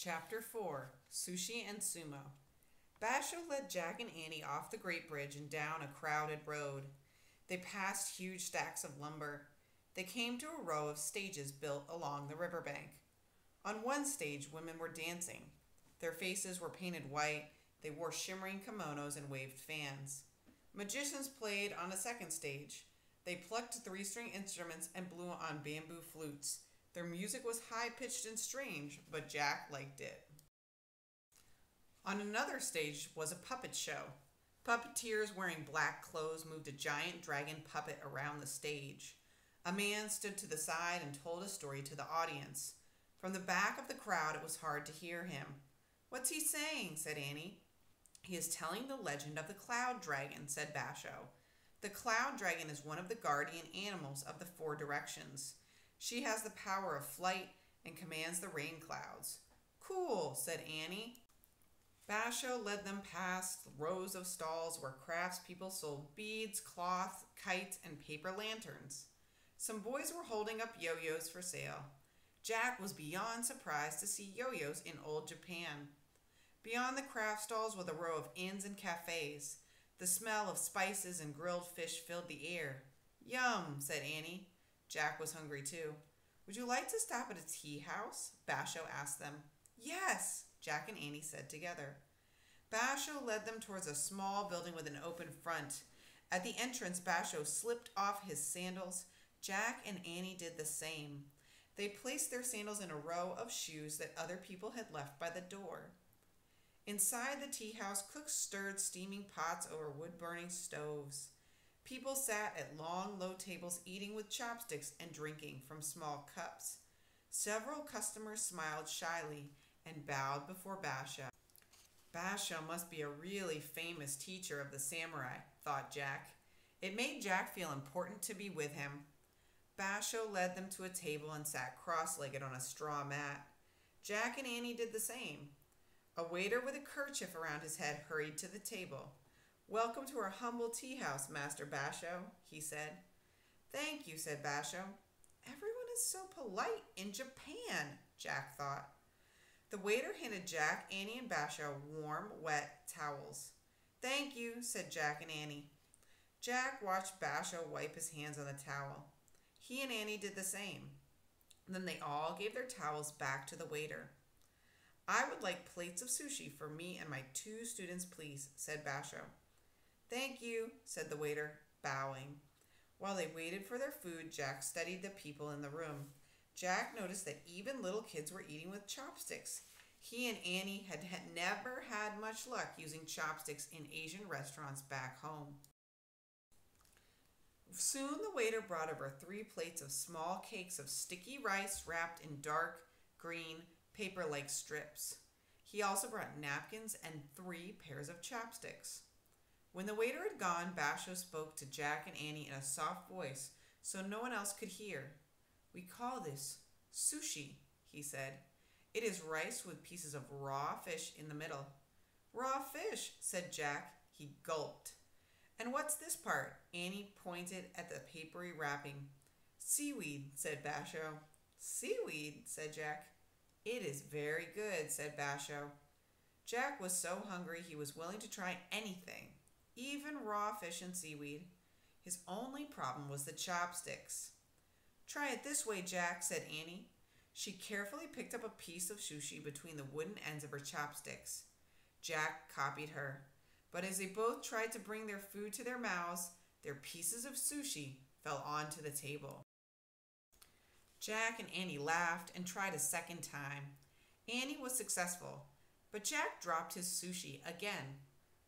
Chapter 4 Sushi and Sumo. Basho led Jack and Annie off the Great Bridge and down a crowded road. They passed huge stacks of lumber. They came to a row of stages built along the riverbank. On one stage, women were dancing. Their faces were painted white. They wore shimmering kimonos and waved fans. Magicians played on a second stage. They plucked three-string instruments and blew on bamboo flutes. Their music was high-pitched and strange, but Jack liked it. On another stage was a puppet show. Puppeteers wearing black clothes moved a giant dragon puppet around the stage. A man stood to the side and told a story to the audience. From the back of the crowd, it was hard to hear him. "What's he saying?" said Annie. "He is telling the legend of the cloud dragon," said Basho. "The cloud dragon is one of the guardian animals of the four directions. She has the power of flight and commands the rain clouds." "Cool," said Annie. Basho led them past rows of stalls where craftspeople sold beads, cloth, kites, and paper lanterns. Some boys were holding up yo-yos for sale. Jack was beyond surprised to see yo-yos in old Japan. Beyond the craft stalls was a row of inns and cafes. The smell of spices and grilled fish filled the air. "Yum," said Annie. Jack was hungry too. "Would you like to stop at a tea house?" Basho asked them. "Yes," Jack and Annie said together. Basho led them towards a small building with an open front. At the entrance, Basho slipped off his sandals. Jack and Annie did the same. They placed their sandals in a row of shoes that other people had left by the door. Inside the tea house, cooks stirred steaming pots over wood-burning stoves. People sat at long, low tables eating with chopsticks and drinking from small cups. Several customers smiled shyly and bowed before Basho. Basho must be a really famous teacher of the samurai, thought Jack. It made Jack feel important to be with him. Basho led them to a table and sat cross-legged on a straw mat. Jack and Annie did the same. A waiter with a kerchief around his head hurried to the table. "Welcome to our humble tea house, Master Basho," he said. "Thank you," said Basho. "Everyone is so polite in Japan," Jack thought. The waiter handed Jack, Annie, and Basho warm, wet towels. "Thank you," said Jack and Annie. Jack watched Basho wipe his hands on the towel. He and Annie did the same. Then they all gave their towels back to the waiter. "I would like plates of sushi for me and my 2 students, please," said Basho. "Thank you," said the waiter, bowing. While they waited for their food, Jack studied the people in the room. Jack noticed that even little kids were eating with chopsticks. He and Annie had never had much luck using chopsticks in Asian restaurants back home. Soon the waiter brought over 3 plates of small cakes of sticky rice wrapped in dark green paper-like strips. He also brought napkins and 3 pairs of chopsticks. When the waiter had gone, Basho spoke to Jack and Annie in a soft voice so no one else could hear. "We call this sushi," he said. "It is rice with pieces of raw fish in the middle." "Raw fish," said Jack. He gulped. "And what's this part?" Annie pointed at the papery wrapping. "Seaweed," said Basho. "Seaweed," said Jack. "It is very good," said Basho. Jack was so hungry he was willing to try anything, even raw fish and seaweed. His only problem was the chopsticks. "Try it this way, Jack," said Annie. She carefully picked up a piece of sushi between the wooden ends of her chopsticks. Jack copied her. But as they both tried to bring their food to their mouths, their pieces of sushi fell onto the table. Jack and Annie laughed and tried a second time. Annie was successful, but Jack dropped his sushi again.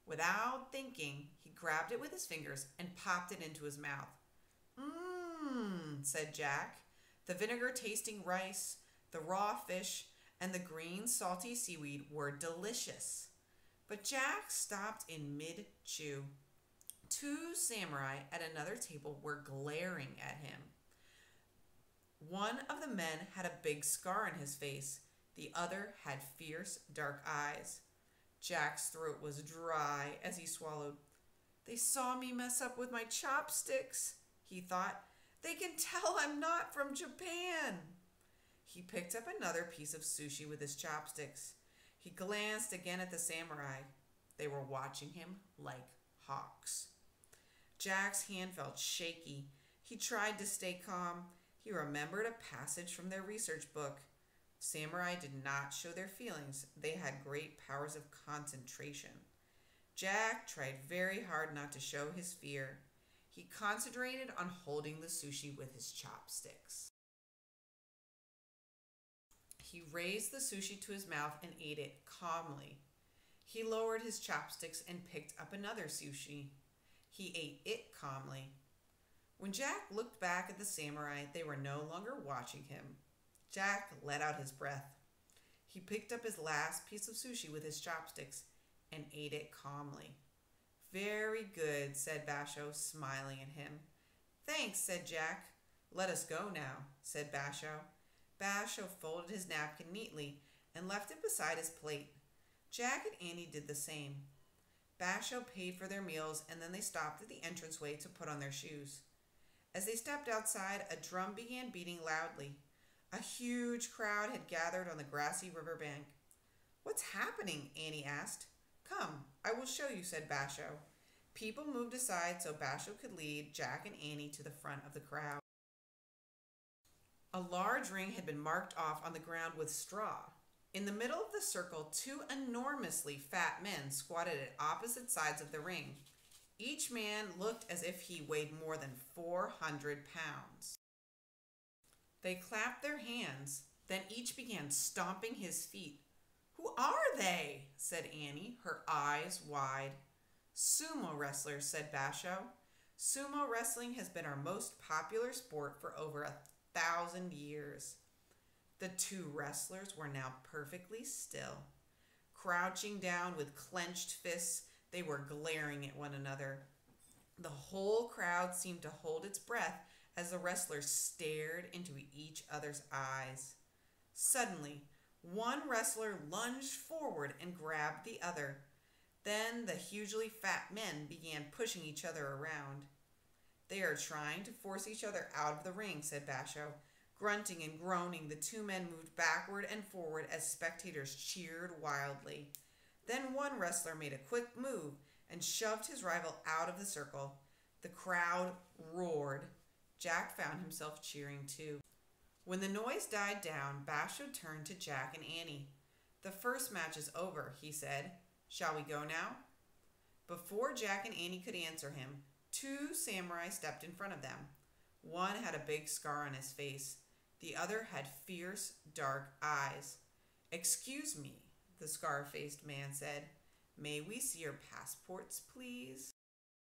Without thinking, he grabbed it with his fingers and popped it into his mouth. "Mmm," said Jack. The vinegar-tasting rice, the raw fish, and the green, salty seaweed were delicious. But Jack stopped in mid-chew. 2 samurai at another table were glaring at him. One of the men had a big scar on his face. The other had fierce, dark eyes. Jack's throat was dry as he swallowed. "They saw me mess up with my chopsticks," he thought. "They can tell I'm not from Japan." He picked up another piece of sushi with his chopsticks. He glanced again at the samurai. They were watching him like hawks. Jack's hand felt shaky. He tried to stay calm. He remembered a passage from their research book. Samurai did not show their feelings. They had great powers of concentration. Jack tried very hard not to show his fear. He concentrated on holding the sushi with his chopsticks. He raised the sushi to his mouth and ate it calmly. He lowered his chopsticks and picked up another sushi. He ate it calmly. When Jack looked back at the samurai, they were no longer watching him. Jack let out his breath. He picked up his last piece of sushi with his chopsticks and ate it calmly. "Very good," said Basho, smiling at him. "Thanks," said Jack. "Let us go now," said Basho. Basho folded his napkin neatly and left it beside his plate. Jack and Annie did the same. Basho paid for their meals, and then they stopped at the entranceway to put on their shoes. As they stepped outside, a drum began beating loudly. A huge crowd had gathered on the grassy riverbank. "What's happening?" Annie asked. "Come, I will show you," said Basho. People moved aside so Basho could lead Jack and Annie to the front of the crowd. A large ring had been marked off on the ground with straw. In the middle of the circle, two enormously fat men squatted at opposite sides of the ring. Each man looked as if he weighed more than 400 pounds. They clapped their hands, then each began stomping his feet. "Who are they?" said Annie, her eyes wide. "Sumo wrestlers," said Basho. "Sumo wrestling has been our most popular sport for over 1,000 years. The two wrestlers were now perfectly still. Crouching down with clenched fists, they were glaring at one another. The whole crowd seemed to hold its breath as the wrestlers stared into each other's eyes. Suddenly, one wrestler lunged forward and grabbed the other. Then the hugely fat men began pushing each other around. "They are trying to force each other out of the ring," said Basho. Grunting and groaning, the two men moved backward and forward as spectators cheered wildly. Then one wrestler made a quick move and shoved his rival out of the circle. The crowd roared. Jack found himself cheering too. When the noise died down, Basho turned to Jack and Annie. "The first match is over," he said. "Shall we go now?" Before Jack and Annie could answer him, two samurai stepped in front of them. One had a big scar on his face. The other had fierce, dark eyes. "Excuse me," the scar-faced man said. "May we see your passports, please?"